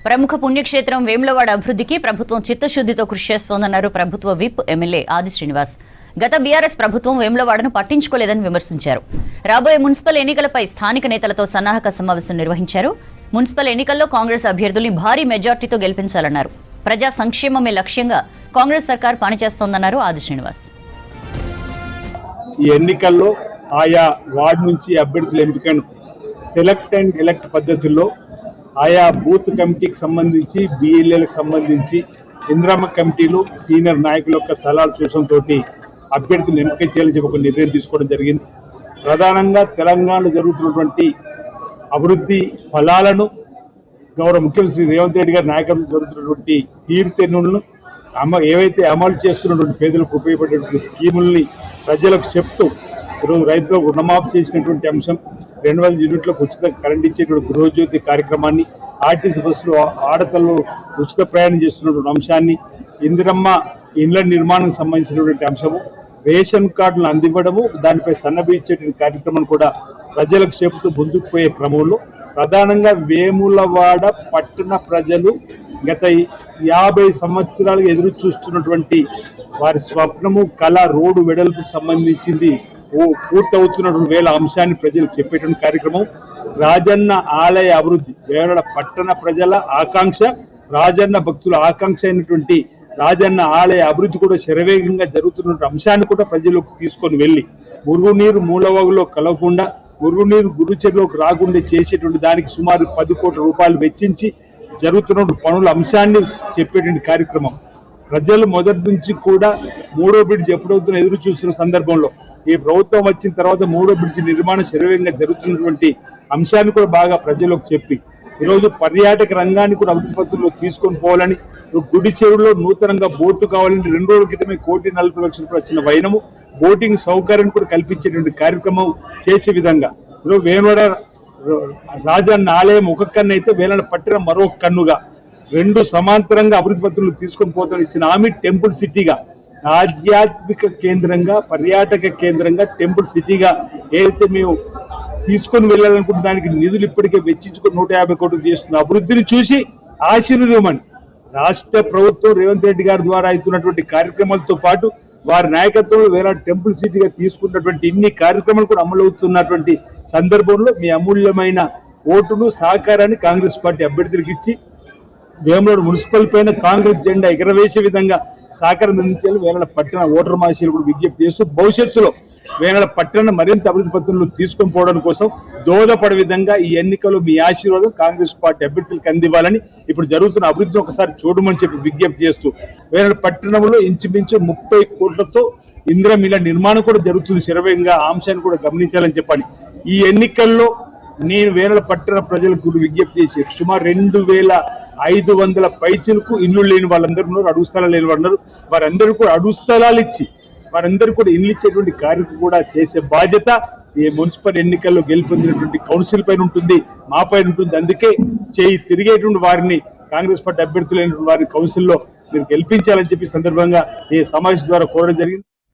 ప్రముఖ పుణ్యక్షేత్రం వేములవాడ అభివృద్ధికి ప్రభుత్వం చిత్తశుద్ధితో కృషి చేస్తోందన్నారు ప్రభుత్వ విప్ ఎమ్మెల్యే ఆది శ్రీనివాస్. గత బీఆర్ఎస్ ప్రభుత్వం వేములవాడను పట్టించుకోలేదని విమర్శించారు. రాబోయే మున్సిపల్ ఎన్నికలపై స్థానిక నేతలతో సన్నాహక సమావేశం నిర్వహించారు. మున్సిపల్ ఎన్నికల్లో కాంగ్రెస్ అభ్యర్థుల్ని భారీ మెజార్టీతో గెలిపించాలన్నారు. ప్రజా సంక్షేమమే లక్ష్యంగా కాంగ్రెస్ సర్కార్ పనిచేస్తోందన్నారు ఆది శ్రీనివాస్. ఈ ఎన్నికల్లో ఆయా వార్డు నుంచి అభ్యర్థుల ఎంపికను సెలెక్ట్ అండ్ ఎలెక్ట్ పద్ధతుల్లో ఆయా బూత్ కమిటీకి సంబంధించి బిఎల్ఏలకు సంబంధించి ఇంద్రమ్మ కమిటీలు సీనియర్ నాయకుల యొక్క సలహాలు సూచనతో అభ్యర్థులను ఎంపిక చేయాలని చెప్పి ఒక నిర్ణయం తీసుకోవడం జరిగింది. ప్రధానంగా తెలంగాణలో జరుగుతున్నటువంటి అభివృద్ధి ఫలాలను గౌరవ ముఖ్యమంత్రి శ్రీ రేవంత్ రెడ్డి గారి నాయకత్వంలో జరుగుతున్నటువంటి తీరుతెన్నులను ఏవైతే అమలు చేస్తున్నటువంటి పేదలకు ఉపయోగపడేటువంటి స్కీముల్ని ప్రజలకు చెప్తూ ఈరోజు రైతులకు రుణమాఫీ చేసినటువంటి అంశం, 200 యూనిట్లకు ఉచిత కరెంట్ ఇచ్చేటువంటి గృహజ్యోతి కార్యక్రమాన్ని, ఆర్టీసీ బస్సులో ఆడతల్లో ఉచిత ప్రయాణం చేస్తున్నటువంటి అంశాన్ని, ఇందిరమ్మ ఇండ్ల నిర్మాణం సంబంధించినటువంటి అంశము, రేషన్ కార్డులను అందివ్వడము, దానిపై సన్నబిచ్చేటువంటి కార్యక్రమం కూడా ప్రజలకు చెబుతూ ముందుకు పోయే క్రమంలో ప్రధానంగా వేములవాడ పట్టణ ప్రజలు గత 50 సంవత్సరాలుగా ఎదురు చూస్తున్నటువంటి వారి స్వప్నము కళ రోడ్డు వెడల్పుకు సంబంధించింది పూర్తవుతున్నటువంటి వేళ అంశాన్ని ప్రజలకు చెప్పేటువంటి కార్యక్రమం. రాజన్న ఆలయ అభివృద్ధి వేములవాడ పట్టణ ప్రజల ఆకాంక్ష, రాజన్న భక్తుల ఆకాంక్ష అయినటువంటి రాజన్న ఆలయ అభివృద్ధి కూడా శరవేగంగా జరుగుతున్న అంశాన్ని కూడా ప్రజలకు తీసుకొని వెళ్ళి మురుగునీరు మూలవాగులో కలవకుండా, మురుగునీరు గురుచెరువులోకి రాకుండా చేసేటువంటి దానికి సుమారు 10 కోట్ల రూపాయలు వెచ్చించి జరుగుతున్న పనుల అంశాన్ని చెప్పేటువంటి కార్యక్రమం. ప్రజలు మొదటి నుంచి కూడా 3వ బ్రిడ్జ్ ఎప్పుడవుతున్నా ఎదురు చూస్తున్న సందర్భంలో ఈ ప్రభుత్వం వచ్చిన తర్వాత 3వ బ్రిడ్జ్ నిర్మాణం శరవేగంగా జరుగుతున్నటువంటి అంశాన్ని కూడా బాగా ప్రజలకు చెప్పి ఈరోజు పర్యాటక రంగాన్ని కూడా అభివృద్ధి పద్ధతుల్లో తీసుకొని పోవాలని, గుడి చెరువులో నూతనంగా బోటు కావాలని 2 రోజుల క్రితమే 1,40,00,000 వచ్చిన వైనము బోటింగ్ సౌకర్యాన్ని కూడా కల్పించేటువంటి కార్యక్రమం చేసే విధంగా ఈరోజు వేములవాడ రాజన్న ఆలయం ఒక కన్ను అయితే వేములవాడ పట్టణం మరొక కన్నుగా 2 సమాంతరంగా అభివృద్ధి పద్ధతులు తీసుకొని పోతాను ఇచ్చిన హామీ టెంపుల్ సిటీగా, ఆధ్యాత్మిక కేంద్రంగా, పర్యాటక కేంద్రంగా, టెంపుల్ సిటీగా ఏదైతే మేము తీసుకొని వెళ్ళాలనుకుంటే దానికి నిధులు ఇప్పటికే వెచ్చించుకొని 150 కోట్లు చేస్తున్న అభివృద్ధిని చూసి ఆశీర్వదమని రాష్ట్ర ప్రభుత్వం రేవంత్ రెడ్డి గారి ద్వారా అవుతున్నటువంటి కార్యక్రమాలతో పాటు వారి నాయకత్వంలో వేరే టెంపుల్ సిటీగా తీసుకున్నటువంటి ఇన్ని కార్యక్రమాలు కూడా అమలవుతున్నటువంటి సందర్భంలో మీ అమూల్యమైన ఓటును సహకారాన్ని కాంగ్రెస్ పార్టీ అభ్యర్థులకు ఇచ్చి వేములవాడ మున్సిపల్ పైన కాంగ్రెస్ జెండా ఎగరవేసే విధంగా సహకారం అందించాలి వేములవాడ పట్టణ ఓటర్ మహాశయులు కూడా విజ్ఞప్తి చేస్తూ భవిష్యత్తులో వేములవాడ పట్టణ మరింత అభివృద్ధి పత్రంలో తీసుకొని పోవడం కోసం దోహదపడే విధంగా ఈ ఎన్నికల్లో మీ ఆశీర్వాదం కాంగ్రెస్ పార్టీ అభ్యర్థులకు అందివ్వాలని, ఇప్పుడు జరుగుతున్న అభివృద్ధిని ఒకసారి చూడమని చెప్పి విజ్ఞప్తి చేస్తూ వేములవాడ పట్టణంలో ఇంచుమించు 30 కోట్లతో ఇందిరమ్మ ఇళ్ల నిర్మాణం కూడా జరుగుతుంది శరవేగంగా, ఆ అంశాన్ని కూడా గమనించాలని చెప్పండి. ఈ ఎన్నికల్లో నేను వేములవాడ పట్టణ ప్రజలకు విజ్ఞప్తి చేసి సుమారు 2,500 పైచలకు ఇల్లు లేని వాళ్ళందరూ ఉన్నారు, అడుగు స్థలాలు లేని వాళ్ళు ఉన్నారు. వారందరూ కూడా అడుగు స్థలాలు ఇచ్చి వారందరూ కూడా ఇల్లు ఇచ్చేటువంటి కార్యక్రమం కూడా చేసే బాధ్యత ఈ మున్సిపల్ ఎన్నికల్లో గెలుపొందినటువంటి కౌన్సిల్ పైన ఉంటుంది, మా పైన ఉంటుంది. అందుకే తిరిగేటువంటి వారిని కాంగ్రెస్ పార్టీ అభ్యర్థులైనటువంటి వారిని కౌన్సిల్లో మీరు గెలిపించాలని చెప్పి సందర్భంగా ఈ సమావేశం ద్వారా కోరడం జరిగింది.